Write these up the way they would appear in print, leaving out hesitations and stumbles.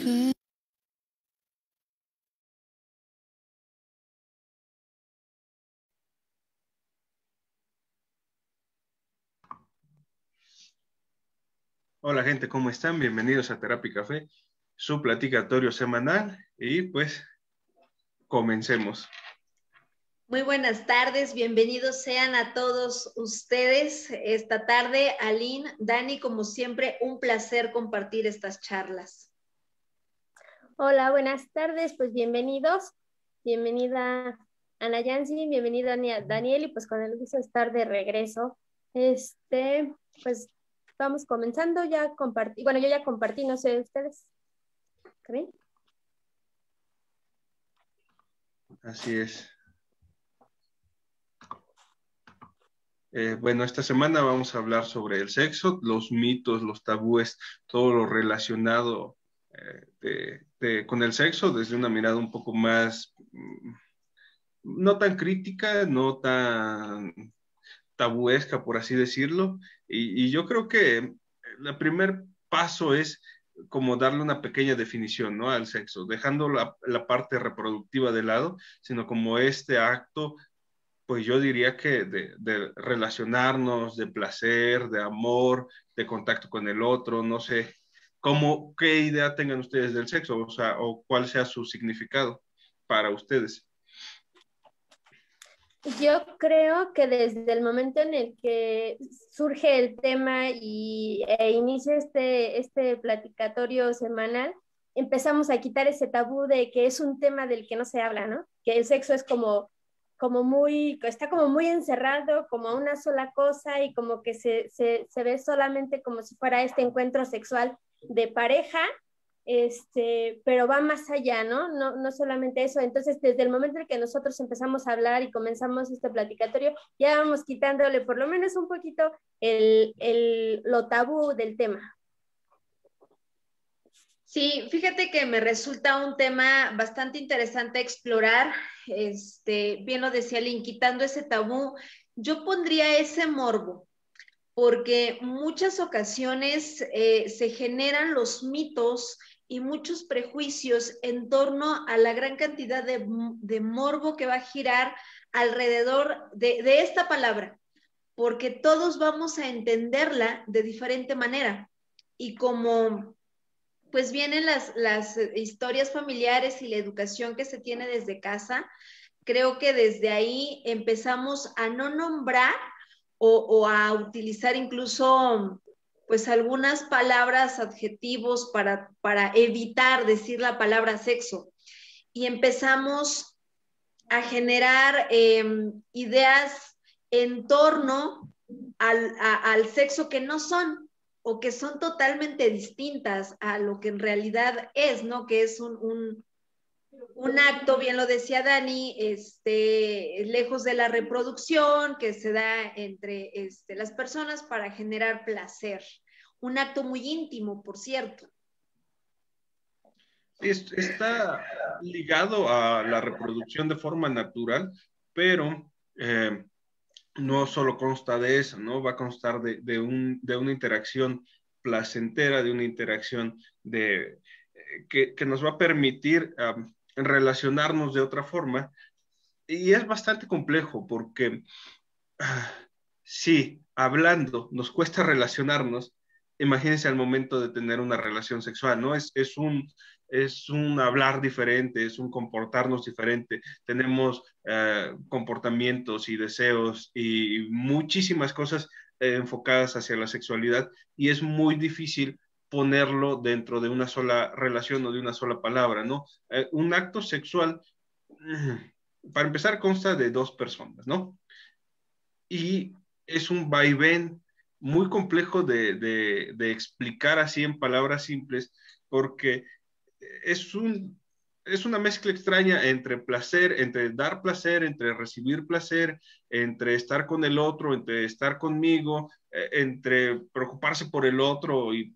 Hola gente, ¿cómo están? Bienvenidos a Terapia Café, su platicatorio semanal y pues comencemos. Muy buenas tardes, bienvenidos sean a todos ustedes esta tarde. Aline, Dani, como siempre, un placer compartir estas charlas. Hola, buenas tardes, pues bienvenidos. Bienvenida Ana Yancy, bienvenido Daniel y pues con el gusto de estar de regreso. Pues vamos comenzando, ya compartí, bueno, yo ya compartí, no sé ustedes. ¿Creen? Así es. Bueno, esta semana vamos a hablar sobre el sexo, los mitos, los tabúes, todo lo relacionado con el sexo desde una mirada un poco más, no tan crítica, no tan tabuesca, por así decirlo. Y yo creo que el primer paso es como darle una pequeña definición, ¿no? Al sexo, dejando la parte reproductiva de lado, sino como este acto, pues yo diría que de relacionarnos, de placer, de amor, de contacto con el otro, no sé, cómo, qué idea tengan ustedes del sexo, o sea, o cuál sea su significado para ustedes. Yo creo que desde el momento en el que surge el tema e inicia este platicatorio semanal, empezamos a quitar ese tabú de que es un tema del que no se habla, ¿no? Que el sexo es está como muy encerrado, como una sola cosa y como que se ve solamente como si fuera este encuentro sexual de pareja, pero va más allá, ¿no? No solamente eso. Entonces, desde el momento en que nosotros empezamos a hablar y comenzamos este platicatorio, ya vamos quitándole por lo menos un poquito lo tabú del tema. Sí, fíjate que me resulta un tema bastante interesante explorar, bien lo decía Lynn, quitando ese tabú, yo pondría ese morbo, porque muchas ocasiones se generan los mitos y muchos prejuicios en torno a la gran cantidad de morbo que va a girar alrededor de esta palabra, porque todos vamos a entenderla de diferente manera. Y como pues vienen las historias familiares y la educación que se tiene desde casa, creo que desde ahí empezamos a no nombrar o a utilizar incluso pues algunas palabras, adjetivos para evitar decir la palabra sexo. Y empezamos a generar ideas en torno al sexo que no son o que son totalmente distintas a lo que en realidad es, ¿no? Que es un acto, bien lo decía Dani, lejos de la reproducción que se da entre las personas para generar placer. Un acto muy íntimo, por cierto. Está ligado a la reproducción de forma natural, pero no solo consta de eso, ¿no? Va a constar de una interacción placentera, de una interacción que nos va a permitir relacionarnos de otra forma. Y es bastante complejo porque sí, hablando nos cuesta relacionarnos. Imagínense al momento de tener una relación sexual, ¿no? Es un hablar diferente, es un comportarnos diferente. Tenemos comportamientos y deseos y muchísimas cosas enfocadas hacia la sexualidad y es muy difícil ponerlo dentro de una sola relación o de una sola palabra, ¿no? Un acto sexual, para empezar, consta de dos personas, ¿no? Y es un vaivén muy complejo de explicar así en palabras simples, porque es, es una mezcla extraña entre placer, entre dar placer, entre recibir placer, entre estar con el otro, entre estar conmigo, entre preocuparse por el otro y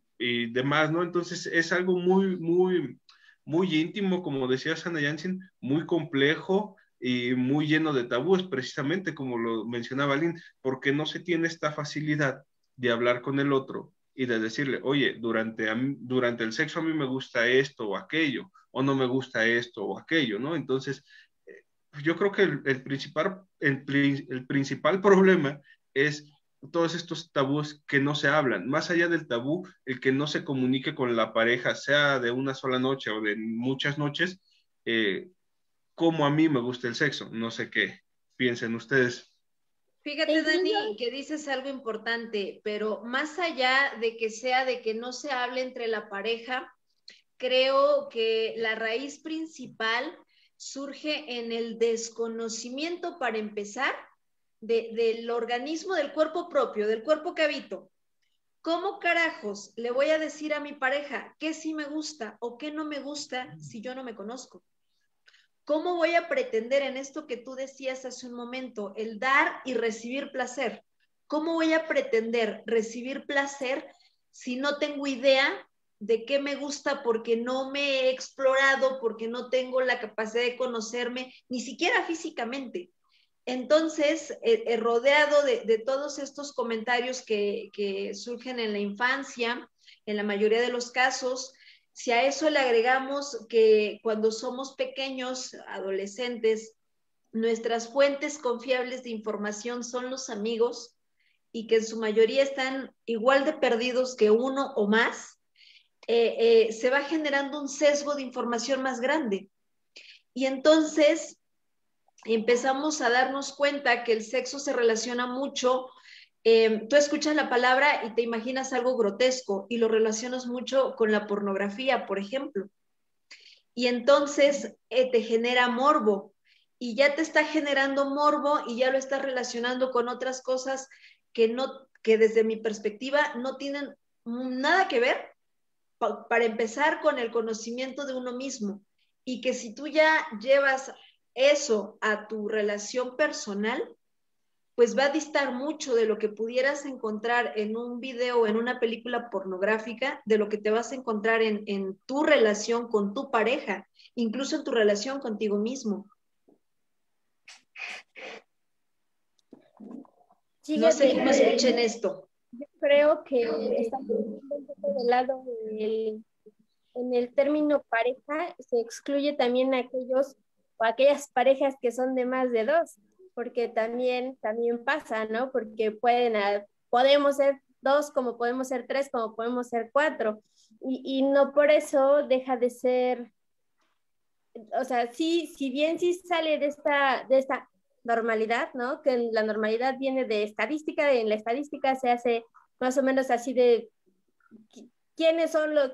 demás, ¿no? Entonces es algo muy íntimo, como decía Sana Jansen, muy complejo y muy lleno de tabúes, precisamente como lo mencionaba Lynn, porque no se tiene esta facilidad de hablar con el otro y de decirle, oye, durante el sexo a mí me gusta esto o aquello, o no me gusta esto o aquello, ¿no? Entonces, yo creo que el principal problema es todos estos tabús que no se hablan. Más allá del tabú, el que no se comunique con la pareja, sea de una sola noche o de muchas noches, como a mí me gusta el sexo. No sé qué piensen ustedes. Fíjate, Dani, que dices algo importante, pero más allá de que sea de que no se hable entre la pareja, creo que la raíz principal surge en el desconocimiento, para empezar, del organismo, del cuerpo propio, del cuerpo que habito. ¿Cómo carajos le voy a decir a mi pareja qué sí me gusta o qué no me gusta si yo no me conozco? ¿Cómo voy a pretender en esto que tú decías hace un momento, el dar y recibir placer? ¿Cómo voy a pretender recibir placer si no tengo idea de qué me gusta, porque no me he explorado, porque no tengo la capacidad de conocerme, ni siquiera físicamente? Entonces, rodeado de todos estos comentarios que surgen en la infancia, en la mayoría de los casos, si a eso le agregamos que cuando somos pequeños, adolescentes, nuestras fuentes confiables de información son los amigos y que en su mayoría están igual de perdidos que uno o más, se va generando un sesgo de información más grande. Y entonces empezamos a darnos cuenta que el sexo se relaciona mucho. Tú escuchas la palabra y te imaginas algo grotesco y lo relacionas mucho con la pornografía, por ejemplo. Y entonces te genera morbo y ya te está generando morbo y ya lo estás relacionando con otras cosas que desde mi perspectiva no tienen nada que ver, para empezar, con el conocimiento de uno mismo, y que si tú ya llevas eso a tu relación personal, pues va a distar mucho de lo que pudieras encontrar en un video o en una película pornográfica, de lo que te vas a encontrar en tu relación con tu pareja, incluso en tu relación contigo mismo. No sé cómo escuchen esto. Yo creo que estamos un poco del lado en el término pareja, se excluye también a aquellos o aquellas parejas que son de más de dos, porque también pasa, ¿no? Porque podemos ser dos, como podemos ser tres, como podemos ser cuatro, y no por eso deja de ser, o sea, sí, si bien sí sale de esta normalidad, ¿no? Que la normalidad viene de estadística, en la estadística se hace más o menos así de qué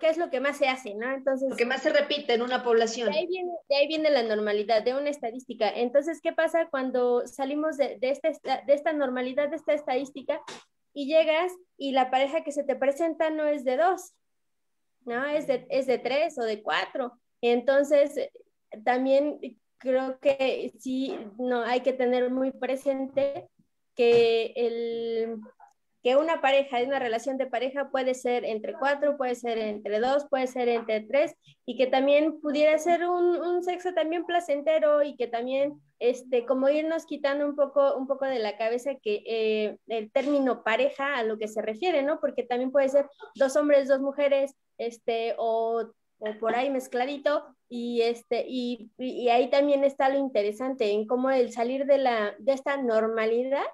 es lo que más se hace, ¿no? Entonces, lo que más se repite en una población. De ahí viene la normalidad, de una estadística. Entonces, ¿qué pasa cuando salimos de esta normalidad, de esta estadística, y llegas y la pareja que se te presenta no es de dos, ¿no? Es de tres o de cuatro. Entonces, también creo que sí, no, hay que tener muy presente que una pareja, una relación de pareja puede ser entre cuatro, puede ser entre dos, puede ser entre tres, y que también pudiera ser un sexo también placentero, y que también, como irnos quitando un poco de la cabeza que el término pareja a lo que se refiere, ¿no? Porque también puede ser dos hombres, dos mujeres, o por ahí mezcladito, y ahí también está lo interesante en cómo el salir de esta normalidad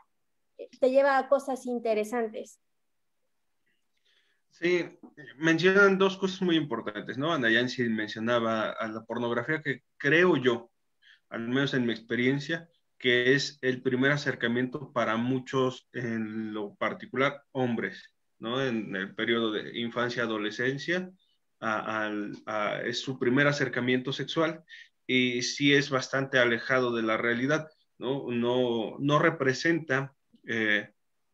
te lleva a cosas interesantes. Sí, mencionan dos cosas muy importantes, ¿no? Ana Yancy mencionaba a la pornografía, que creo yo, al menos en mi experiencia, que es el primer acercamiento para muchos, en lo particular hombres, ¿no? En el periodo de infancia-adolescencia, es su primer acercamiento sexual, y sí es bastante alejado de la realidad, ¿no? No representa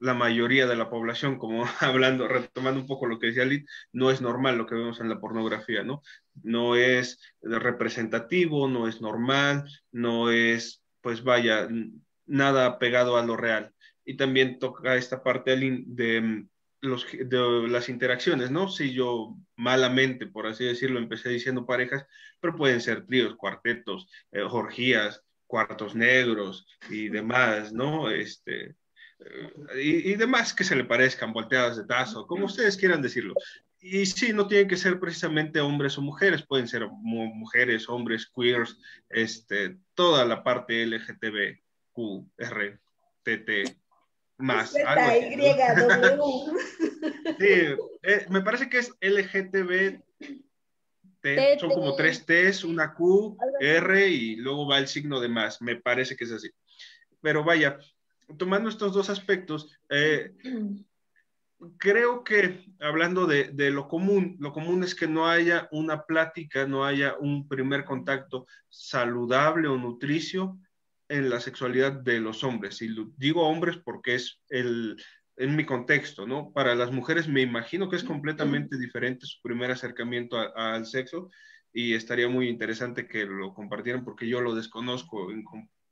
la mayoría de la población, como retomando un poco lo que decía Lid, no es normal lo que vemos en la pornografía, ¿no? No es representativo, no es normal, no es, pues vaya, nada pegado a lo real. Y también toca esta parte de las interacciones, ¿no? Si yo malamente, por así decirlo, empecé diciendo parejas, pero pueden ser tríos, cuartetos, orgías, cuartos negros y demás, ¿no? y demás que se le parezcan, volteadas de tazo, como ustedes quieran decirlo. Y sí, no tienen que ser precisamente hombres o mujeres, pueden ser mujeres, hombres, queers, toda la parte LGTBQRTT más, algo así, ¿no? YW. Sí, me parece que es LGTB, son como tres T's, una Q, R y luego va el signo de más, me parece que es así. Pero vaya, tomando estos dos aspectos, creo que hablando de lo común es que no haya una plática, no haya un primer contacto saludable o nutricio en la sexualidad de los hombres. Y digo hombres porque es en mi contexto, ¿no? Para las mujeres me imagino que es completamente diferente su primer acercamiento al sexo y estaría muy interesante que lo compartieran porque yo lo desconozco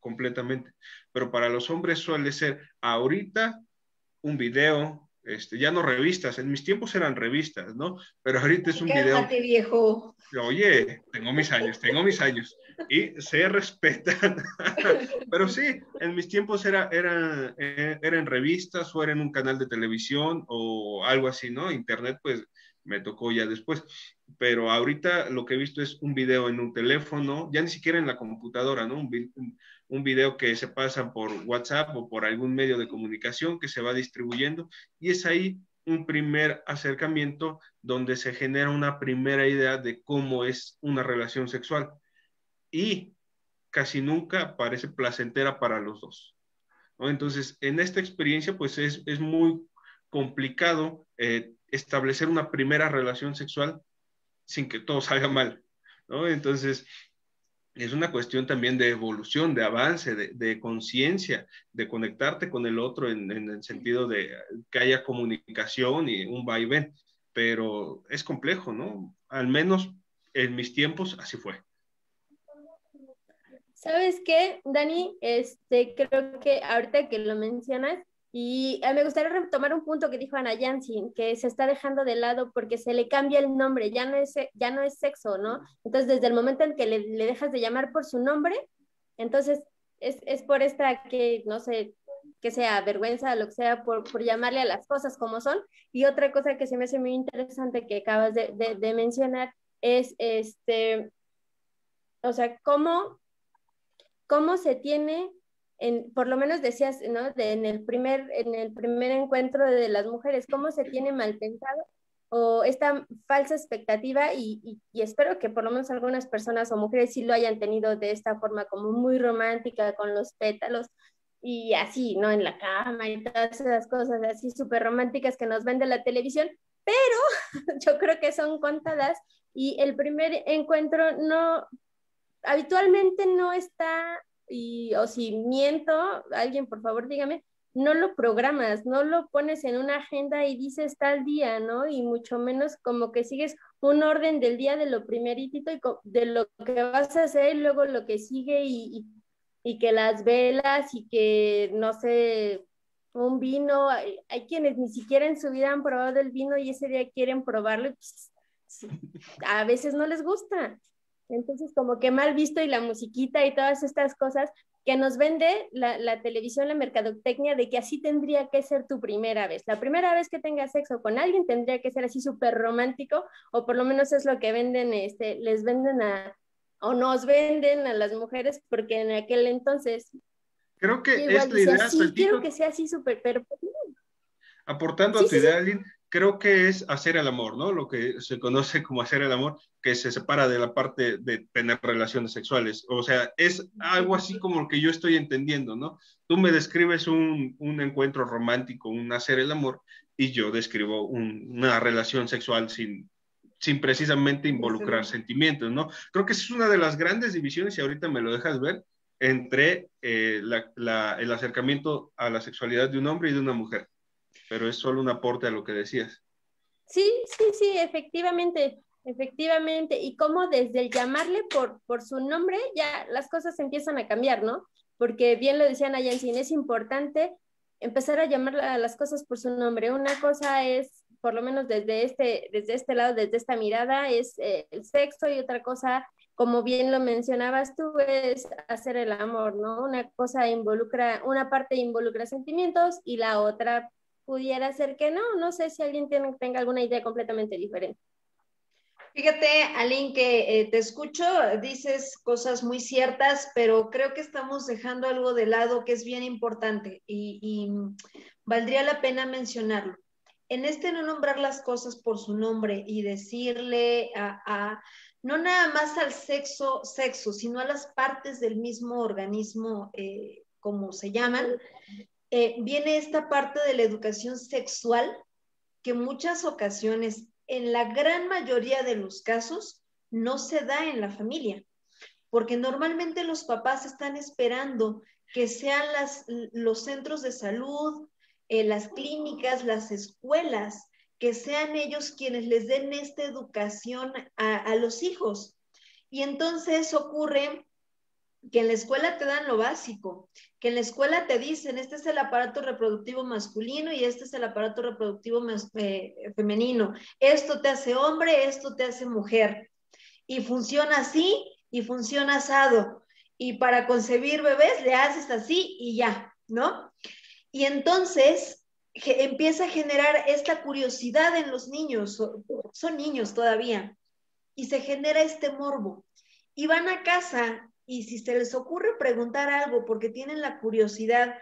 completamente. Pero para los hombres suele ser ahorita un video, ya no revistas, en mis tiempos eran revistas, ¿no? Pero ahorita es un video. Cálmate, viejo. Oye, tengo mis años y se respetan. Pero sí, en mis tiempos era en revistas o era en un canal de televisión o algo así, ¿no? Internet, pues me tocó ya después. Pero ahorita lo que he visto es un video en un teléfono, ya ni siquiera en la computadora, ¿no? Un video que se pasa por WhatsApp o por algún medio de comunicación que se va distribuyendo y es ahí un primer acercamiento donde se genera una primera idea de cómo es una relación sexual y casi nunca parece placentera para los dos, ¿no? Entonces, en esta experiencia, pues es muy complicado establecer una primera relación sexual sin que todo salga mal, ¿no? Entonces, es una cuestión también de evolución, de avance, de conciencia, de conectarte con el otro en el sentido de que haya comunicación y un vaivén, pero es complejo, ¿no? Al menos en mis tiempos así fue. ¿Sabes qué, Dani? Creo que ahorita que lo mencionas, y me gustaría retomar un punto que dijo Ana Yancy, que se está dejando de lado porque se le cambia el nombre, ya no es sexo, ¿no? Entonces, desde el momento en que le dejas de llamar por su nombre, entonces es por esta que, no sé, que sea vergüenza o lo que sea, por llamarle a las cosas como son. Y otra cosa que se me hace muy interesante que acabas de mencionar es, o sea, cómo se tiene, por lo menos decías, ¿no? En el primer encuentro de las mujeres, cómo se tiene mal pensado o esta falsa expectativa y espero que por lo menos algunas personas o mujeres sí lo hayan tenido de esta forma como muy romántica con los pétalos y así, ¿no? En la cama y todas esas cosas así súper románticas que nos vende la televisión, pero yo creo que son contadas y el primer encuentro no, habitualmente no está, o si miento, alguien por favor dígame, no lo programas, no lo pones en una agenda y dices tal día, ¿no? Y mucho menos como que sigues un orden del día de lo primerito y de lo que vas a hacer y luego lo que sigue y que las velas y que, no sé, un vino, hay quienes ni siquiera en su vida han probado el vino y ese día quieren probarlo y pues, a veces no les gusta. Entonces, como que mal visto y la musiquita y todas estas cosas que nos vende la televisión, la mercadotecnia, de que así tendría que ser tu primera vez. La primera vez que tengas sexo con alguien tendría que ser así súper romántico, o por lo menos es lo que venden, les venden o nos venden a las mujeres, porque en aquel entonces Creo yo que igual es la decía, idea, sí, quiero tantito, que sea así súper, pero aportando sí, a tu sí, sí. idea, Aline, creo que es hacer el amor, ¿no? Lo que se conoce como hacer el amor, que se separa de la parte de tener relaciones sexuales. O sea, es algo así como lo que yo estoy entendiendo, ¿no? Tú me describes un encuentro romántico, un hacer el amor, y yo describo una relación sexual sin precisamente involucrar sentimientos, ¿no? Creo que esa es una de las grandes divisiones, y ahorita me lo dejas ver, entre el acercamiento a la sexualidad de un hombre y de una mujer, pero es solo un aporte a lo que decías. Sí, sí, sí, efectivamente, efectivamente. Y como desde el llamarle por su nombre, ya las cosas empiezan a cambiar, ¿no? Porque bien lo decían allá en cine, es importante empezar a llamar a las cosas por su nombre. Una cosa es, por lo menos desde este lado, desde esta mirada, es el sexo y otra cosa como bien lo mencionabas tú, es hacer el amor, ¿no? Una cosa involucra, una parte involucra sentimientos y la otra pudiera ser que no. No sé si alguien tenga alguna idea completamente diferente. Fíjate, Aline, que te escucho, dices cosas muy ciertas, pero creo que estamos dejando algo de lado que es bien importante y valdría la pena mencionarlo. En este no nombrar las cosas por su nombre y decirle no nada más al sexo, sino a las partes del mismo organismo, como se llaman, viene esta parte de la educación sexual que en muchas ocasiones, en la gran mayoría de los casos, no se da en la familia, porque normalmente los papás están esperando que sean los centros de salud, las clínicas, las escuelas, que sean ellos quienes les den esta educación a los hijos. Y entonces ocurre que en la escuela te dan lo básico, que en la escuela te dicen, este es el aparato reproductivo masculino y este es el aparato reproductivo femenino. Esto te hace hombre, esto te hace mujer. Y funciona así y funciona asado. Y para concebir bebés le haces así y ya, ¿no? Y entonces empieza a generar esta curiosidad en los niños, son niños todavía, y se genera este morbo. Y van a casa y si se les ocurre preguntar algo porque tienen la curiosidad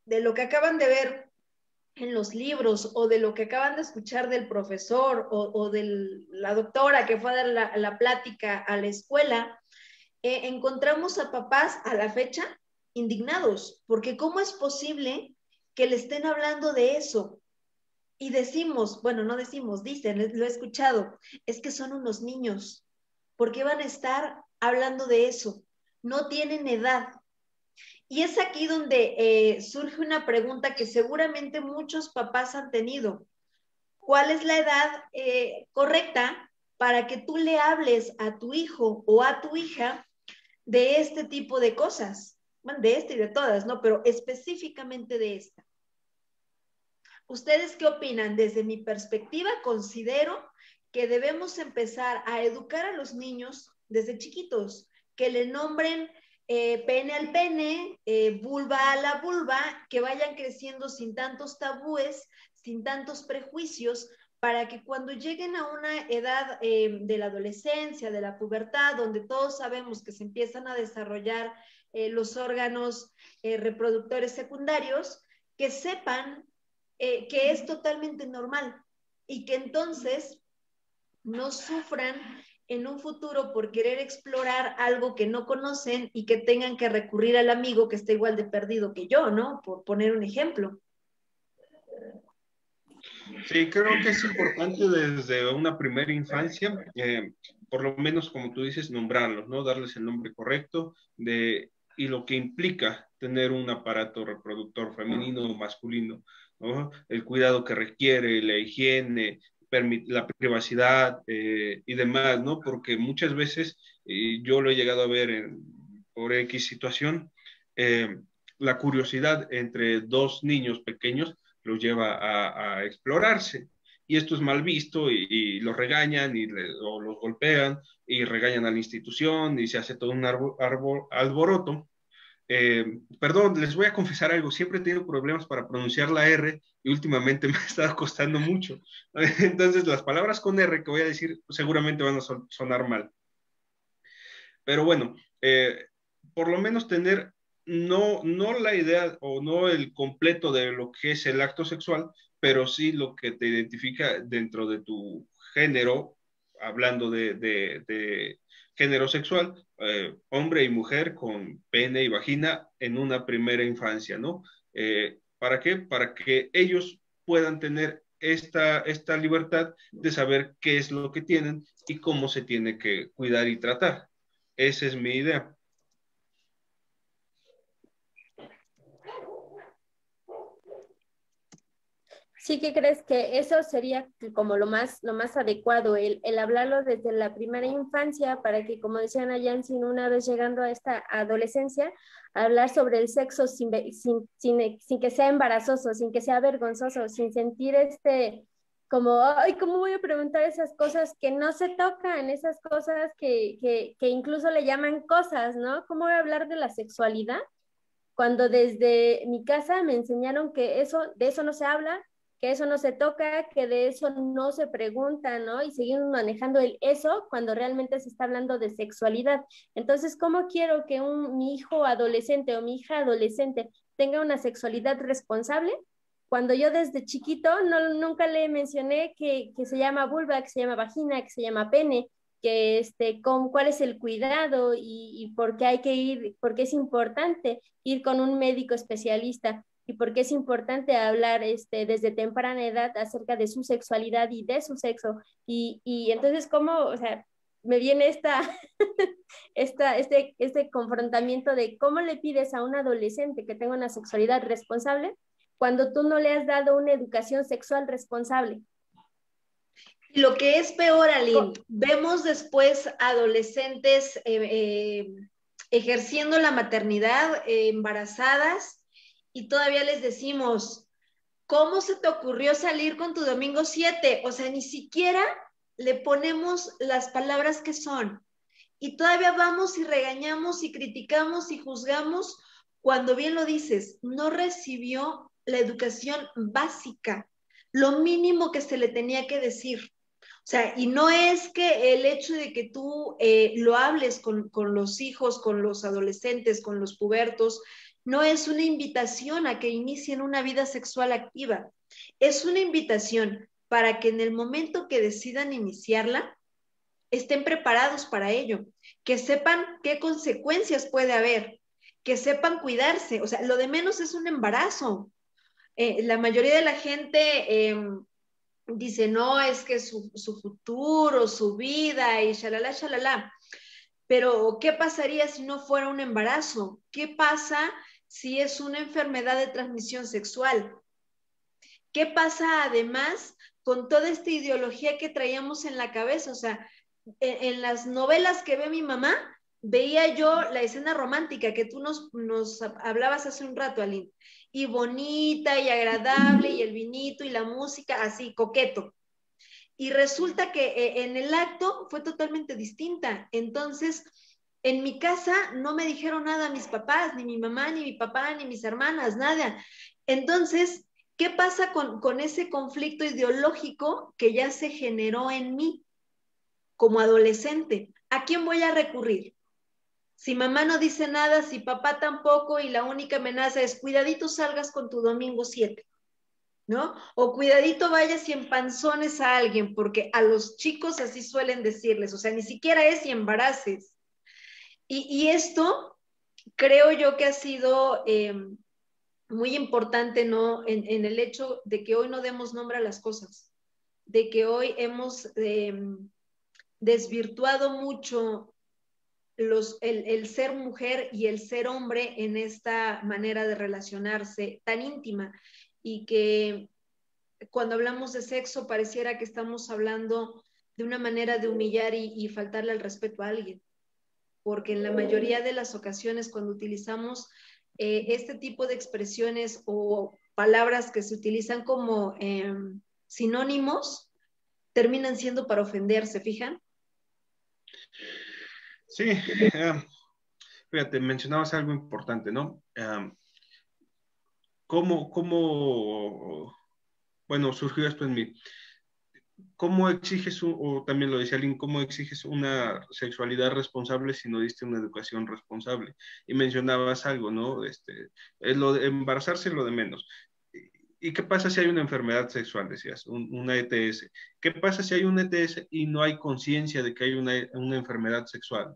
de lo que acaban de ver en los libros o de lo que acaban de escuchar del profesor o de la doctora que fue a dar la plática a la escuela, encontramos a papás a la fecha indignados, porque ¿cómo es posible que le estén hablando de eso? Y decimos, bueno, no decimos, dicen, lo he escuchado, es que son unos niños. ¿Por qué van a estar hablando de eso? No tienen edad. Y es aquí donde surge una pregunta que seguramente muchos papás han tenido. ¿Cuál es la edad correcta para que tú le hables a tu hijo o a tu hija de este tipo de cosas? Bueno, de esta y de todas, ¿no? Pero específicamente de esta. ¿Ustedes qué opinan? Desde mi perspectiva, considero que debemos empezar a educar a los niños desde chiquitos, que le nombren pene al pene, vulva a la vulva, que vayan creciendo sin tantos tabúes, sin tantos prejuicios, para que cuando lleguen a una edad de la adolescencia, de la pubertad, donde todos sabemos que se empiezan a desarrollar los órganos reproductores secundarios, que sepan que es totalmente normal y que entonces no sufran en un futuro por querer explorar algo que no conocen y que tengan que recurrir al amigo que está igual de perdido que yo, ¿no? Por poner un ejemplo. Sí, creo que es importante desde una primera infancia, por lo menos como tú dices, nombrarlos, ¿no? Darles el nombre correcto y lo que implica tener un aparato reproductor femenino o masculino, ¿no? El cuidado que requiere, la higiene, la privacidad y demás, ¿no? Porque muchas veces, yo lo he llegado a ver por X situación, la curiosidad entre dos niños pequeños los lleva a explorarse. Y esto es mal visto y los regañan o los golpean y regañan a la institución y se hace todo un alboroto. Perdón, les voy a confesar algo, siempre he tenido problemas para pronunciar la R y últimamente me está costando mucho. Entonces las palabras con R que voy a decir seguramente van a sonar mal. Pero bueno, por lo menos tener no la idea o no el completo de lo que es el acto sexual, pero sí lo que te identifica dentro de tu género, hablando de género sexual, hombre y mujer con pene y vagina en una primera infancia, ¿no? ¿Para qué? Para que ellos puedan tener esta libertad de saber qué es lo que tienen y cómo se tiene que cuidar y tratar. Esa es mi idea. Sí, ¿que crees que eso sería como lo más adecuado, el hablarlo desde la primera infancia para que, como decían allá, sin una vez llegando a esta adolescencia, hablar sobre el sexo sin que sea embarazoso, sin que sea vergonzoso, sin sentir como, ay, ¿cómo voy a preguntar esas cosas que no se tocan, esas cosas que incluso le llaman cosas, ¿no? ¿Cómo voy a hablar de la sexualidad cuando desde mi casa me enseñaron que de eso no se habla, que eso no se toca, que de eso no se pregunta, ¿no? Y seguimos manejando el eso cuando realmente se está hablando de sexualidad. Entonces, ¿cómo quiero que mi hijo adolescente o mi hija adolescente tenga una sexualidad responsable cuando yo desde chiquito nunca le mencioné que se llama vulva, que se llama vagina, que se llama pene, que cuál es el cuidado y por qué hay que ir, por qué es importante ir con un médico especialista y por qué es importante hablar desde temprana edad acerca de su sexualidad y de su sexo. Y entonces, ¿cómo, o sea, me viene este confrontamiento de cómo le pides a un adolescente que tenga una sexualidad responsable cuando tú no le has dado una educación sexual responsable? Y lo que es peor, Aline, vemos después adolescentes ejerciendo la maternidad, embarazadas, y todavía les decimos, ¿cómo se te ocurrió salir con tu domingo 7? O sea, ni siquiera le ponemos las palabras que son. Y todavía vamos y regañamos y criticamos y juzgamos cuando bien lo dices, no recibió la educación básica, lo mínimo que se le tenía que decir. O sea, y no es que el hecho de que tú lo hables con los hijos, con los adolescentes, con los pubertos, no es una invitación a que inicien una vida sexual activa. Es una invitación para que en el momento que decidan iniciarla, estén preparados para ello, que sepan qué consecuencias puede haber, que sepan cuidarse. O sea, lo de menos es un embarazo. La mayoría de la gente dice, no, es que su futuro, su vida y shalala, shalala. Pero, ¿qué pasaría si no fuera un embarazo? ¿Qué pasa si es una enfermedad de transmisión sexual? ¿Qué pasa además con toda esta ideología que traíamos en la cabeza? O sea, en las novelas que ve mi mamá, veía yo la escena romántica que tú nos hablabas hace un rato, Aline, y bonita y agradable, y el vinito y la música así, coqueto. Y resulta que en el acto fue totalmente distinta. Entonces, en mi casa no me dijeron nada mis papás, ni mi mamá, ni mi papá, ni mis hermanas, nada. Entonces, ¿qué pasa con ese conflicto ideológico que ya se generó en mí como adolescente? ¿A quién voy a recurrir? Si mamá no dice nada, si papá tampoco, y la única amenaza es cuidadito salgas con tu domingo 7, ¿no? O cuidadito vayas y empanzones a alguien, porque a los chicos así suelen decirles, o sea, ni siquiera es y embaraces. Y esto creo yo que ha sido muy importante, ¿no? En el hecho de que hoy no demos nombre a las cosas, de que hoy hemos desvirtuado mucho el ser mujer y el ser hombre en esta manera de relacionarse tan íntima, y que cuando hablamos de sexo pareciera que estamos hablando de una manera de humillar y faltarle el respeto a alguien, porque en la mayoría de las ocasiones cuando utilizamos este tipo de expresiones o palabras que se utilizan como sinónimos, terminan siendo para ofender, ¿se fijan? Sí, fíjate, mencionabas algo importante, ¿no? Bueno, surgió esto en mí. ¿Cómo exiges, o también lo decía alguien, cómo exiges una sexualidad responsable si no diste una educación responsable? Y mencionabas algo, ¿no? Es lo de embarazarse es lo de menos. ¿Y qué pasa si hay una enfermedad sexual, decías, una ETS? ¿Qué pasa si hay una ETS y no hay conciencia de que hay una enfermedad sexual?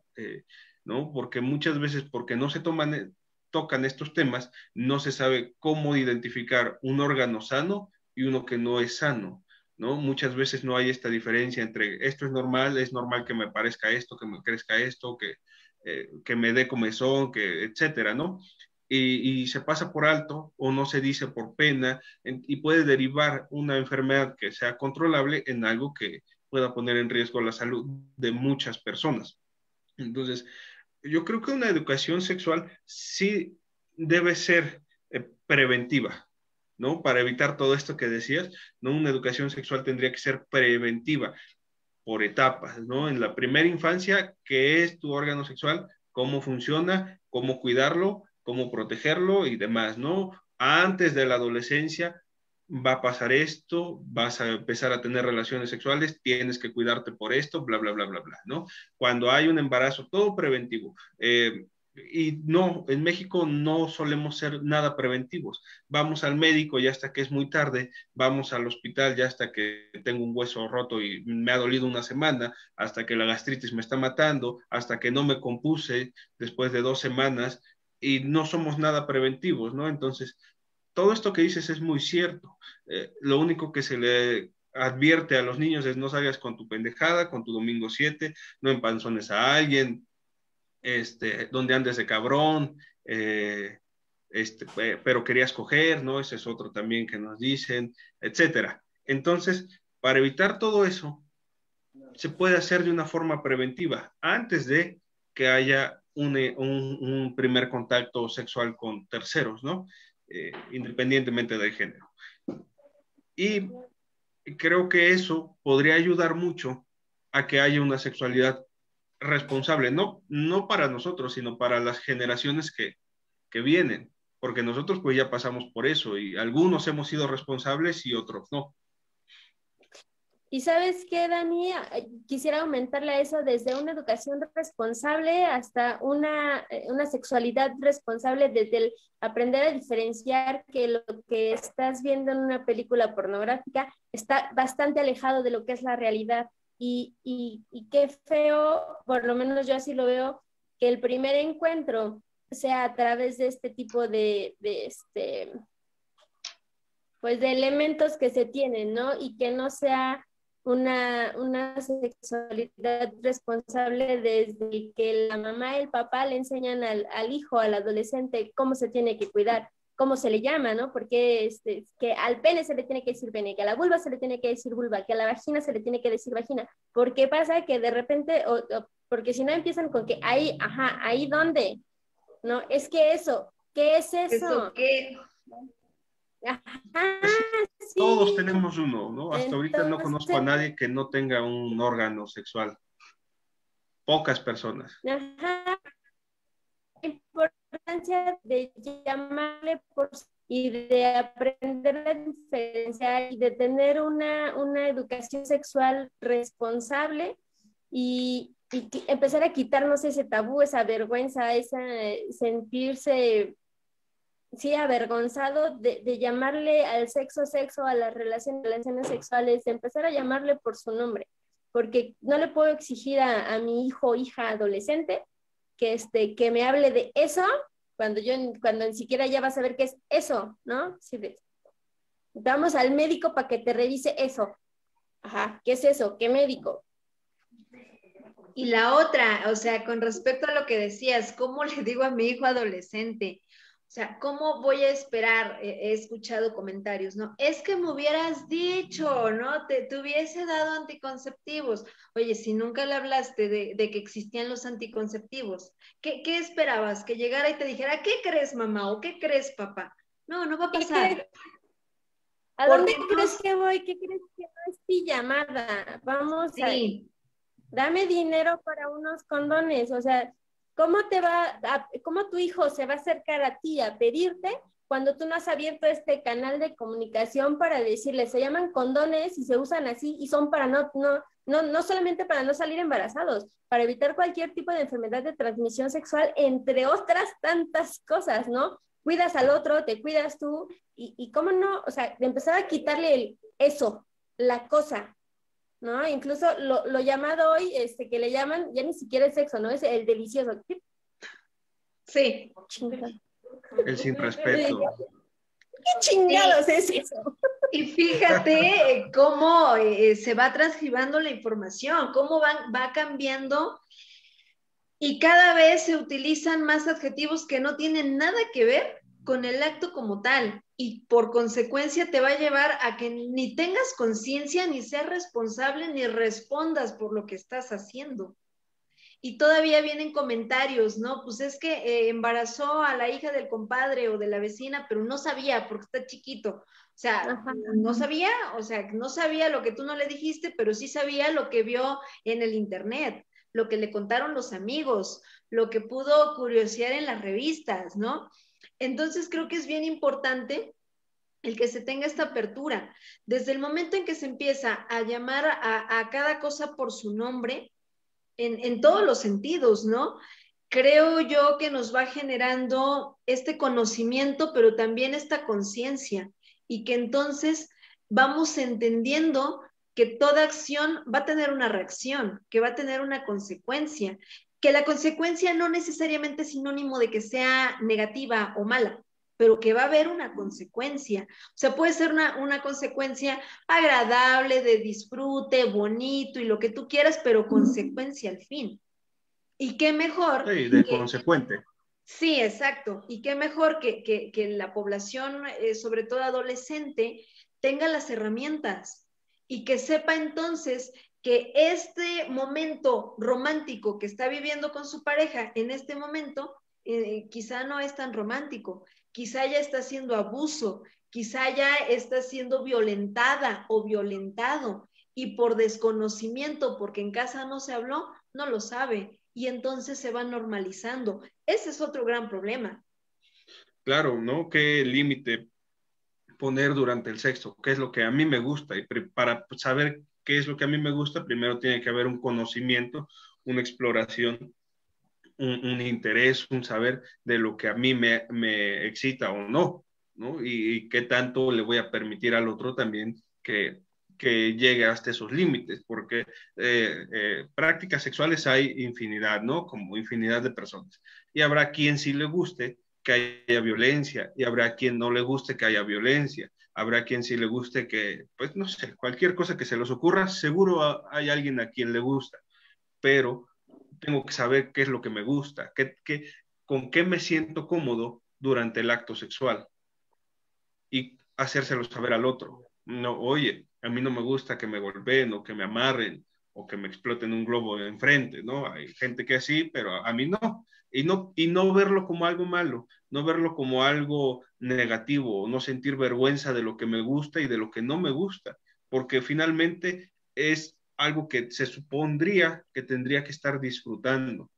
¿No? Porque muchas veces, porque no se tocan estos temas, no se sabe cómo identificar un órgano sano y uno que no es sano, ¿no? Muchas veces no hay esta diferencia entre esto es normal que me parezca esto, que me crezca esto, que me dé comezón, etcétera, ¿no? Y se pasa por alto o no se dice por pena y puede derivar una enfermedad que sea controlable en algo que pueda poner en riesgo la salud de muchas personas. Entonces, yo creo que una educación sexual sí debe ser preventiva, ¿no? Para evitar todo esto que decías, ¿no? Una educación sexual tendría que ser preventiva por etapas, ¿no? En la primera infancia, ¿qué es tu órgano sexual? ¿Cómo funciona? ¿Cómo cuidarlo? ¿Cómo protegerlo? Y demás, ¿no? Antes de la adolescencia va a pasar esto, vas a empezar a tener relaciones sexuales, tienes que cuidarte por esto, bla, bla, bla, bla, bla, ¿no? Cuando hay un embarazo, todo preventivo. Y no, en México no solemos ser nada preventivos. Vamos al médico ya hasta que es muy tarde, vamos al hospital ya hasta que tengo un hueso roto y me ha dolido una semana, hasta que la gastritis me está matando, hasta que no me compuse después de 2 semanas y no somos nada preventivos, ¿no? Entonces, todo esto que dices es muy cierto. Lo único que se le advierte a los niños es no salgas con tu pendejada, con tu domingo 7, no empanzones a alguien, donde andes de cabrón, pero querías coger, ¿no? Ese es otro también que nos dicen, etcétera. Entonces, para evitar todo eso, se puede hacer de una forma preventiva, antes de que haya un primer contacto sexual con terceros, ¿no? Independientemente del género. Y creo que eso podría ayudar mucho a que haya una sexualidad responsable, no para nosotros, sino para las generaciones que vienen, porque nosotros pues ya pasamos por eso y algunos hemos sido responsables y otros no. Y sabes qué, Dani, quisiera aumentarle a eso desde una educación responsable hasta una sexualidad responsable, desde el aprender a diferenciar que lo que estás viendo en una película pornográfica está bastante alejado de lo que es la realidad. Y qué feo, por lo menos yo así lo veo, que el primer encuentro sea a través de este tipo pues de elementos que se tienen, ¿no? Y que no sea una sexualidad responsable desde que la mamá y el papá le enseñan al hijo, al adolescente, cómo se tiene que cuidar, cómo se le llama, ¿no? Porque que al pene se le tiene que decir pene, que a la vulva se le tiene que decir vulva, que a la vagina se le tiene que decir vagina. ¿Por qué pasa que de repente, porque si no empiezan con que ahí, ajá, ahí dónde, ¿no? Es que eso, ¿qué es eso? ¿Eso qué? Ajá, sí. Todos tenemos uno, ¿no? Hasta ahorita no Entonces, conozco a nadie que no tenga un órgano sexual. Pocas personas. ajá, la importancia de llamarle por y de aprender a diferenciar y de tener una educación sexual responsable y empezar a quitarnos ese tabú, esa vergüenza, esa sentirse sí, avergonzado de llamarle al sexo, a las relaciones sexuales, de empezar a llamarle por su nombre, porque no le puedo exigir a mi hijo o hija adolescente que me hable de eso, cuando ni siquiera ya va a saber qué es eso, ¿no? Sí, vamos al médico para que te revise eso. Ajá, ¿qué es eso? ¿Qué médico? Y la otra, o sea, con respecto a lo que decías, ¿cómo le digo a mi hijo adolescente? O sea, ¿cómo voy a esperar? He escuchado comentarios, ¿no? Es que me hubieras dicho, ¿no? Te hubiese dado anticonceptivos. Oye, si nunca le hablaste de que existían los anticonceptivos, ¿qué esperabas? Que llegara y te dijera, ¿qué crees, mamá? ¿O qué crees, papá? No, no va a pasar. ¿A dónde crees que voy? ¿Qué crees que no es pijamada? Vamos sí. Dame dinero para unos condones, o sea, ¿cómo tu hijo se va a acercar a ti a pedirte cuando tú no has abierto este canal de comunicación para decirle, se llaman condones y se usan así y son para no solamente para no salir embarazados, para evitar cualquier tipo de enfermedad de transmisión sexual, entre otras tantas cosas, ¿no? Cuidas al otro, te cuidas tú y cómo no, o sea, de empezar a quitarle eso, la cosa, ¿no? Incluso lo llamado hoy, que le llaman, ya ni siquiera es sexo, ¿no? Es el delicioso. Sí. El sin respeto. ¿Qué chingados sí. Es eso? Y fíjate cómo se va transcribando la información, cómo va cambiando y cada vez se utilizan más adjetivos que no tienen nada que ver con el acto como tal y por consecuencia te va a llevar a que ni tengas conciencia, ni seas responsable, ni respondas por lo que estás haciendo. y todavía vienen comentarios, ¿no? Pues es que embarazó a la hija del compadre o de la vecina, pero no sabía porque está chiquito. O sea, Ajá. no sabía, o sea, no sabía lo que tú no le dijiste, pero sí sabía lo que vio en el internet, lo que le contaron los amigos, lo que pudo curiosear en las revistas, ¿no? Entonces creo que es bien importante el que se tenga esta apertura. Desde el momento en que se empieza a llamar a cada cosa por su nombre, en todos los sentidos, ¿no? Creo yo que nos va generando este conocimiento, pero también esta conciencia, y que entonces vamos entendiendo que toda acción va a tener una reacción, que va a tener una consecuencia, que la consecuencia no necesariamente es sinónimo de que sea negativa o mala, pero que va a haber una consecuencia. O sea, puede ser una consecuencia agradable, de disfrute, bonito y lo que tú quieras, pero consecuencia al fin. Y qué mejor. Sí, de consecuente. Sí, exacto. Y qué mejor que la población, sobre todo adolescente, tenga las herramientas y que sepa entonces que este momento romántico que está viviendo con su pareja en este momento, quizá no es tan romántico, quizá ya está siendo abuso, quizá ya está siendo violentada o violentado y por desconocimiento, porque en casa no se habló, no lo sabe y entonces se va normalizando. Ese es otro gran problema. Claro, ¿no? ¿Qué límite poner durante el sexo? ¿Qué es lo que a mí me gusta? Y para saber qué es lo que a mí me gusta, primero tiene que haber un conocimiento, una exploración, un interés, un saber de lo que a mí me excita o no, ¿no? Y qué tanto le voy a permitir al otro también que llegue hasta esos límites, porque prácticas sexuales hay infinidad, ¿no? Como infinidad de personas. Y habrá quien sí le guste que haya violencia, y habrá quien no le guste que haya violencia, habrá quien sí le guste que, pues no sé, cualquier cosa que se les ocurra, seguro hay alguien a quien le gusta, pero tengo que saber qué es lo que me gusta, con qué me siento cómodo durante el acto sexual y hacérselo saber al otro. No, oye, a mí no me gusta que me golpeen o que me amarren o que me exploten un globo de enfrente, ¿no? Hay gente que así, pero a mí no. Y no verlo como algo malo, no verlo como algo negativo, no sentir vergüenza de lo que me gusta y de lo que no me gusta, porque finalmente es algo que se supondría que tendría que estar disfrutando.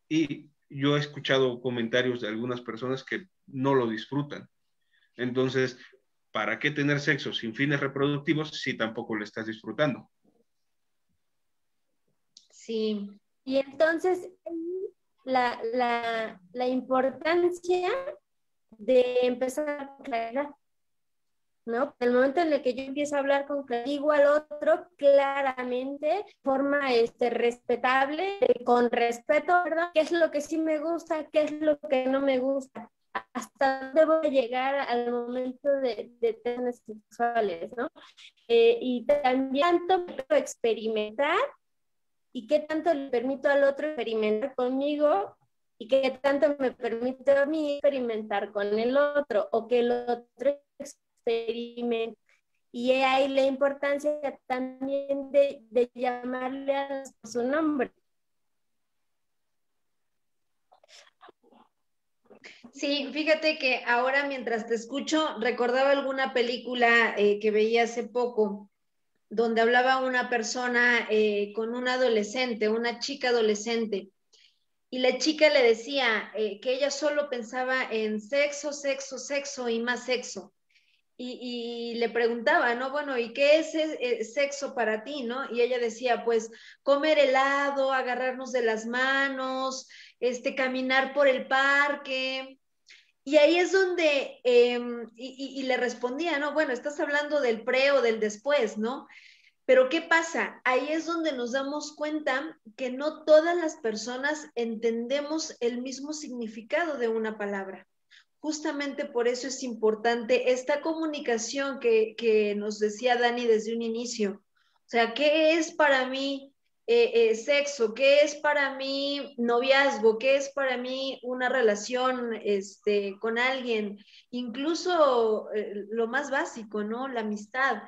Y yo he escuchado comentarios de algunas personas que no lo disfrutan. Entonces, ¿para qué tener sexo sin fines reproductivos si tampoco lo estás disfrutando? Sí. Y entonces, la importancia de empezar a aclarar, ¿no? El momento en el que yo empiezo a hablar con digo al otro claramente, forma respetable, con respeto, ¿verdad? ¿Qué es lo que sí me gusta? ¿Qué es lo que no me gusta? ¿Hasta dónde voy a llegar al momento de temas sexuales, ¿no? Y también tanto puedo experimentar y qué tanto le permito al otro experimentar conmigo y qué tanto me permito a mí experimentar con el otro o que el otro experimente. Y hay la importancia también de llamarle a su nombre. Sí, fíjate que ahora mientras te escucho, recordaba alguna película que veí hace poco, donde hablaba una persona con una adolescente, una chica adolescente, y la chica le decía que ella solo pensaba en sexo, sexo, sexo y más sexo. Y le preguntaba, ¿no? Bueno, ¿y qué es sexo para ti, no? Y ella decía, pues, comer helado, agarrarnos de las manos, caminar por el parque. Y ahí es donde, y le respondía, ¿no? Bueno, estás hablando del pre o del después, ¿no? Pero ¿qué pasa? Ahí es donde nos damos cuenta que no todas las personas entendemos el mismo significado de una palabra. Justamente por eso es importante esta comunicación que nos decía Dani desde un inicio. O sea, ¿qué es para mí sexo? ¿Qué es para mí noviazgo? ¿Qué es para mí una relación con alguien? Incluso lo más básico, ¿no? La amistad.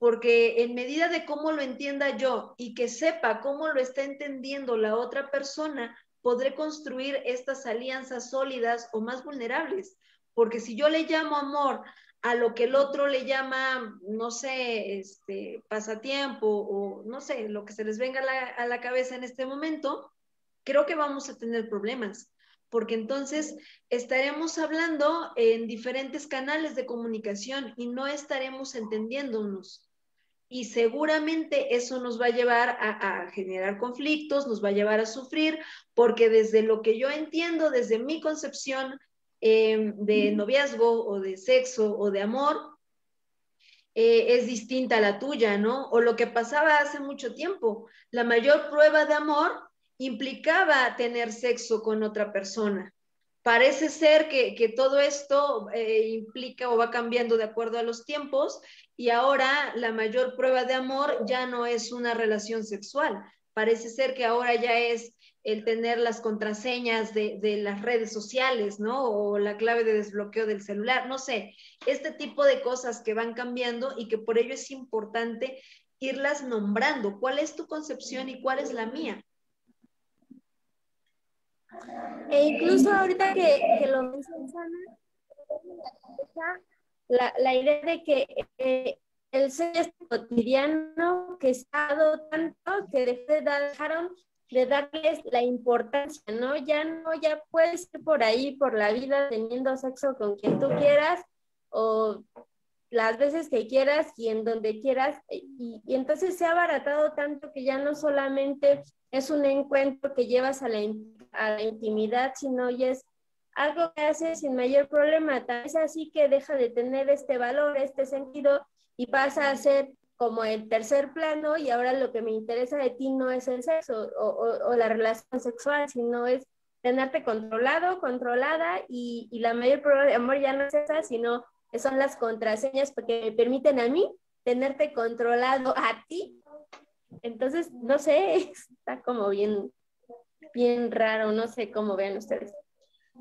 porque en medida de cómo lo entienda yo y que sepa cómo lo está entendiendo la otra persona, podré construir estas alianzas sólidas o más vulnerables. Porque si yo le llamo amor a lo que el otro le llama, no sé, pasatiempo o no sé, lo que se les venga a la cabeza en este momento, creo que vamos a tener problemas, porque entonces estaremos hablando en diferentes canales de comunicación y no estaremos entendiéndonos. Y seguramente eso nos va a llevar a generar conflictos, nos va a llevar a sufrir, porque desde lo que yo entiendo, desde mi concepción de noviazgo o de sexo o de amor, es distinta a la tuya, ¿no? O lo que pasaba hace mucho tiempo, la mayor prueba de amor implicaba tener sexo con otra persona. Parece ser que todo esto implica o va cambiando de acuerdo a los tiempos y ahora la mayor prueba de amor ya no es una relación sexual. Parece ser que ahora ya es el tener las contraseñas de las redes sociales, ¿no? O la clave de desbloqueo del celular, no sé, este tipo de cosas que van cambiando y que por ello es importante irlas nombrando. ¿Cuál es tu concepción y cuál es la mía? E incluso ahorita que lo mencionas, la idea de que el ser es cotidiano, que se ha dado tanto que dejaron de darles la importancia, ¿no? Ya puedes ir por ahí, por la vida, teniendo sexo con quien tú quieras, o las veces que quieras y en donde quieras, y entonces se ha abaratado tanto que ya no solamente es un encuentro que llevas a la intimidad, sino ya es algo que haces sin mayor problema. Tal es así que deja de tener este valor, este sentido, y pasa a ser como el tercer plano, y ahora lo que me interesa de ti no es el sexo o la relación sexual, sino es tenerte controlado, controlada, y la mayor prueba de amor ya no es esa, sino que son las contraseñas que me permiten a mí tenerte controlado a ti. Entonces, no sé, está como bien raro, no sé cómo vean ustedes.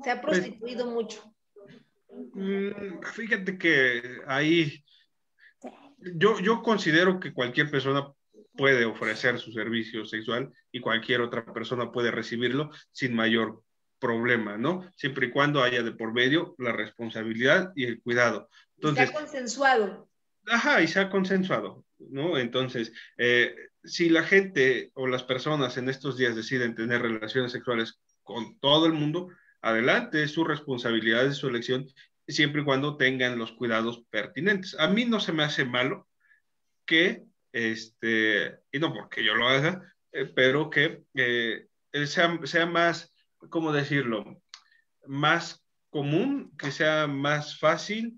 Se ha prostituido mucho. Fíjate que ahí yo considero que cualquier persona puede ofrecer su servicio sexual y cualquier otra persona puede recibirlo sin mayor problema, ¿no? Siempre y cuando haya de por medio la responsabilidad y el cuidado. Entonces, y se ha consensuado. Ajá, y se ha consensuado, ¿no? Entonces, si la gente o las personas en estos días deciden tener relaciones sexuales con todo el mundo, adelante, es su responsabilidad, es su elección, siempre y cuando tengan los cuidados pertinentes. A mí no se me hace malo que, y no porque yo lo haga, pero que sea más, ¿cómo decirlo? Más común, que sea más fácil,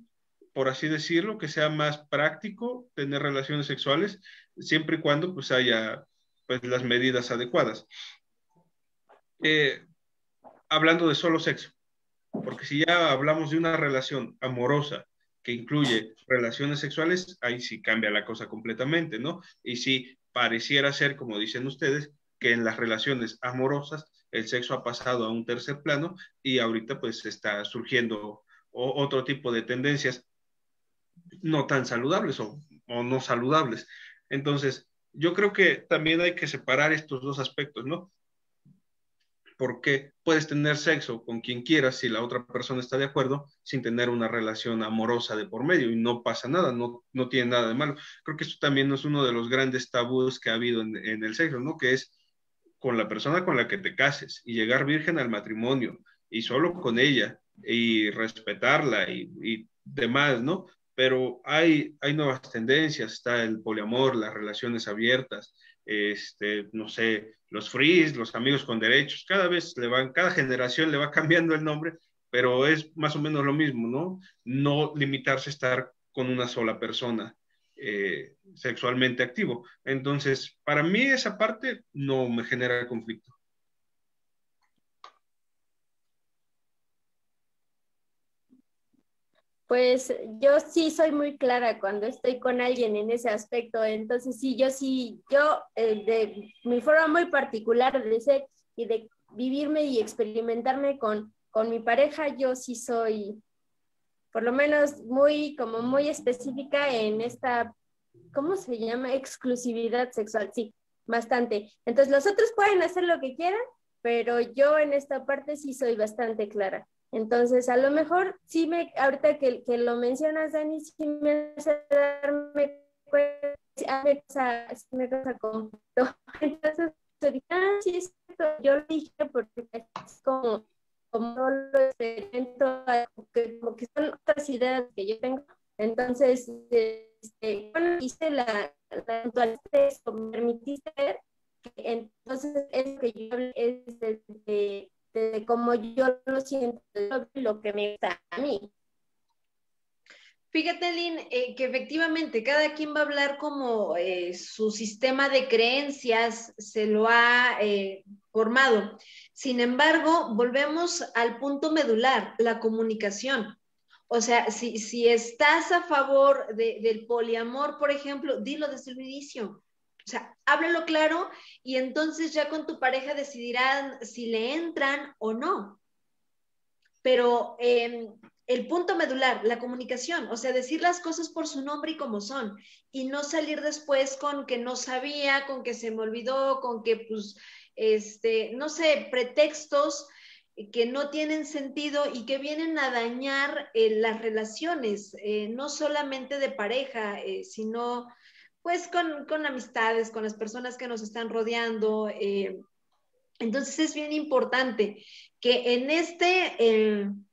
por así decirlo, que sea más práctico tener relaciones sexuales, siempre y cuando pues haya pues las medidas adecuadas. Hablando de solo sexo, porque si ya hablamos de una relación amorosa que incluye relaciones sexuales, ahí sí cambia la cosa completamente, ¿no? Y sí pareciera ser, como dicen ustedes, que en las relaciones amorosas el sexo ha pasado a un tercer plano y ahorita pues está surgiendo otro tipo de tendencias no tan saludables o no saludables. Entonces, yo creo que también hay que separar estos dos aspectos, ¿no? Porque puedes tener sexo con quien quieras si la otra persona está de acuerdo sin tener una relación amorosa de por medio y no pasa nada, no tiene nada de malo. Creo que esto también es uno de los grandes tabús que ha habido en el sexo, ¿no? Que es con la persona con la que te cases y llegar virgen al matrimonio y solo con ella y respetarla y demás, ¿no? Pero hay nuevas tendencias, está el poliamor, las relaciones abiertas, no sé, los frees, los amigos con derechos, cada generación le va cambiando el nombre, pero es más o menos lo mismo, ¿no? No limitarse a estar con una sola persona sexualmente activo. Entonces, para mí esa parte no me genera conflicto. Pues yo sí soy muy clara cuando estoy con alguien en ese aspecto, entonces yo de mi forma muy particular de ser y de vivirme y experimentarme con mi pareja, yo sí soy por lo menos muy específica en esta ¿cómo se llama? Exclusividad sexual, sí, bastante. Entonces los otros pueden hacer lo que quieran, pero yo en esta parte sí soy bastante clara. Entonces, a lo mejor sí ahorita que lo mencionas, Dani, sí me hace darme cuenta, sí me causa conflicto. Entonces, sí es cierto, yo lo dije porque es como no lo experimento, como que son otras ideas que yo tengo. Entonces, bueno, hice la puntualización, me permitiste ver, entonces es que yo hablé es de cómo yo lo siento, lo que me gusta a mí. Fíjate, Lynn, que efectivamente cada quien va a hablar como su sistema de creencias se lo ha formado. Sin embargo, volvemos al punto medular, la comunicación. O sea, si estás a favor del poliamor, por ejemplo, dilo desde el inicio. O sea, háblalo claro y entonces ya con tu pareja decidirán si le entran o no. Pero el punto medular, la comunicación, o sea, decir las cosas por su nombre y como son, y no salir después con que no sabía, con que se me olvidó, con que, pues, no sé, pretextos que no tienen sentido y que vienen a dañar las relaciones, no solamente de pareja, sino pues con amistades, con las personas que nos están rodeando. Entonces es bien importante que en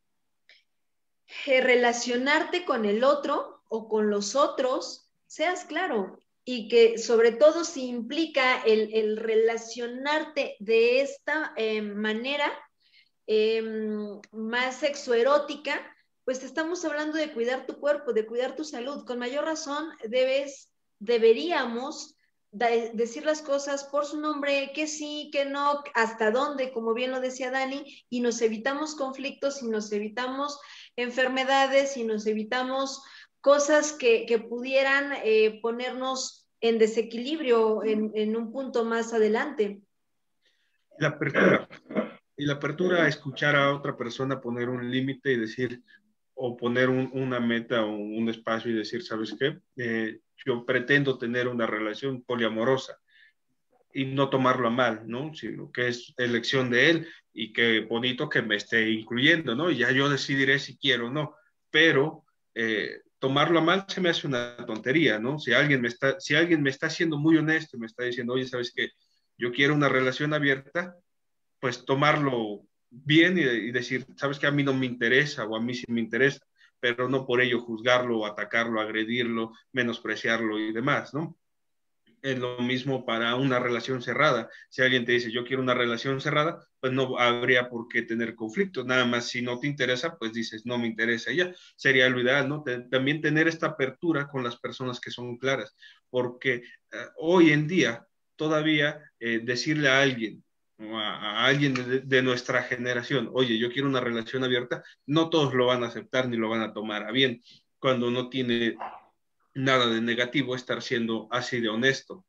relacionarte con el otro o con los otros, seas claro y que sobre todo si implica el relacionarte de esta manera más sexoerótica, pues estamos hablando de cuidar tu cuerpo, de cuidar tu salud. Con mayor razón deberíamos decir las cosas por su nombre, que sí, que no, hasta dónde, como bien lo decía Dani, y nos evitamos conflictos y nos evitamos enfermedades y nos evitamos cosas que pudieran ponernos en desequilibrio en un punto más adelante. La apertura. Y la apertura a escuchar a otra persona poner un límite y decir, o poner una meta o un espacio y decir, ¿sabes qué? Yo pretendo tener una relación poliamorosa y no tomarlo a mal, ¿no? Sino que es elección de él y qué bonito que me esté incluyendo, ¿no? Y ya yo decidiré si quiero o no, pero tomarlo a mal se me hace una tontería, ¿no? Si alguien me está siendo muy honesto, me está diciendo, oye, ¿sabes qué? Yo quiero una relación abierta, pues tomarlo bien y decir, sabes que a mí no me interesa o a mí sí me interesa, pero no por ello juzgarlo, atacarlo, agredirlo, menospreciarlo y demás, ¿no? Es lo mismo para una relación cerrada. Si alguien te dice, yo quiero una relación cerrada, pues no habría por qué tener conflictos. Nada más, si no te interesa, pues dices, no me interesa. Ya sería lo ideal, ¿no? También tener esta apertura con las personas que son claras, porque hoy en día todavía decirle a alguien, a alguien de nuestra generación, oye, yo quiero una relación abierta, no todos lo van a aceptar ni lo van a tomar a bien cuando no tiene nada de negativo estar siendo así de honesto.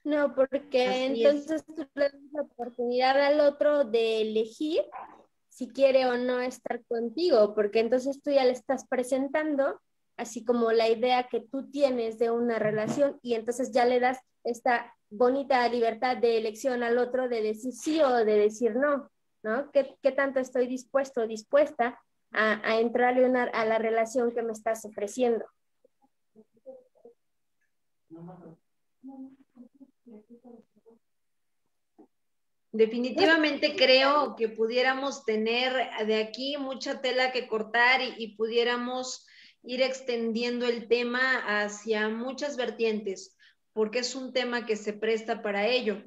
No, porque Así es. entonces tú le das la oportunidad al otro de elegir si quiere o no estar contigo, porque entonces tú ya le estás presentando así como la idea que tú tienes de una relación y entonces ya le das esta bonita libertad de elección al otro de decir sí o de decir no, ¿no? ¿Qué tanto estoy dispuesto o dispuesta a entrarle a la relación que me estás ofreciendo? Definitivamente creo que pudiéramos tener de aquí mucha tela que cortar y pudiéramos ir extendiendo el tema hacia muchas vertientes, porque es un tema que se presta para ello.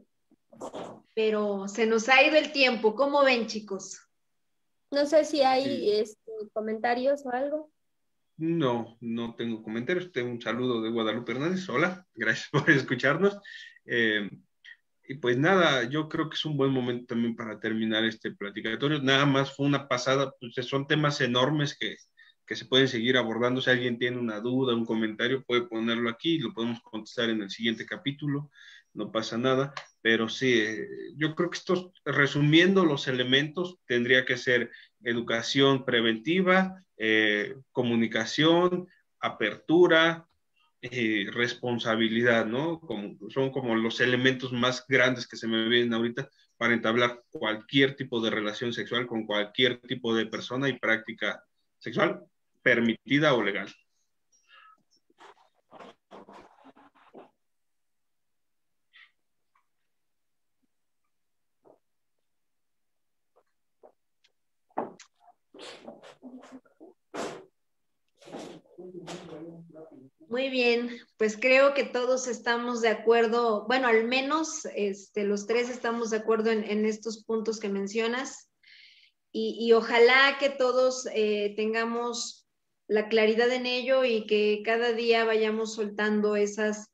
Pero se nos ha ido el tiempo. ¿Cómo ven, chicos? No sé si Sí. hay comentarios o algo. No, no tengo comentarios. Tengo un saludo de Guadalupe Hernández. Hola, gracias por escucharnos. Eh, y pues nada, yo creo que es un buen momento también para terminar este platicatorio. Nada más fue una pasada, pues son temas enormes que se pueden seguir abordando. Si alguien tiene una duda, un comentario, puede ponerlo aquí, lo podemos contestar en el siguiente capítulo, no pasa nada. Pero sí, yo creo que esto, resumiendo los elementos, tendría que ser educación preventiva, comunicación, apertura, responsabilidad, ¿no? Son como los elementos más grandes que se me vienen ahorita para entablar cualquier tipo de relación sexual con cualquier tipo de persona y práctica sexual permitida o legal. Muy bien, pues creo que todos estamos de acuerdo, bueno, al menos los tres estamos de acuerdo en estos puntos que mencionas y ojalá que todos tengamos la claridad en ello y que cada día vayamos soltando esas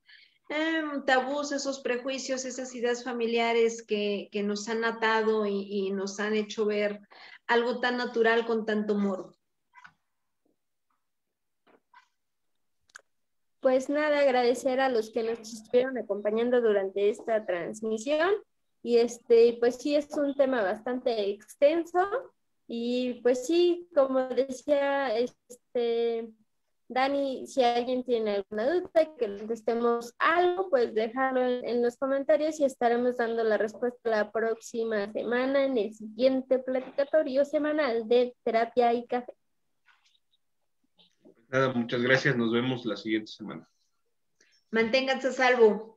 tabús, esos prejuicios, esas ideas familiares que nos han atado y nos han hecho ver algo tan natural con tanto morbo. Pues nada, agradecer a los que nos estuvieron acompañando durante esta transmisión y pues sí es un tema bastante extenso y pues sí, como decía Dani, si alguien tiene alguna duda que le contestemos algo, pues déjalo en los comentarios y estaremos dando la respuesta la próxima semana en el siguiente platicatorio semanal de Terapia y Café. Nada, muchas gracias. Nos vemos la siguiente semana. Manténganse a salvo.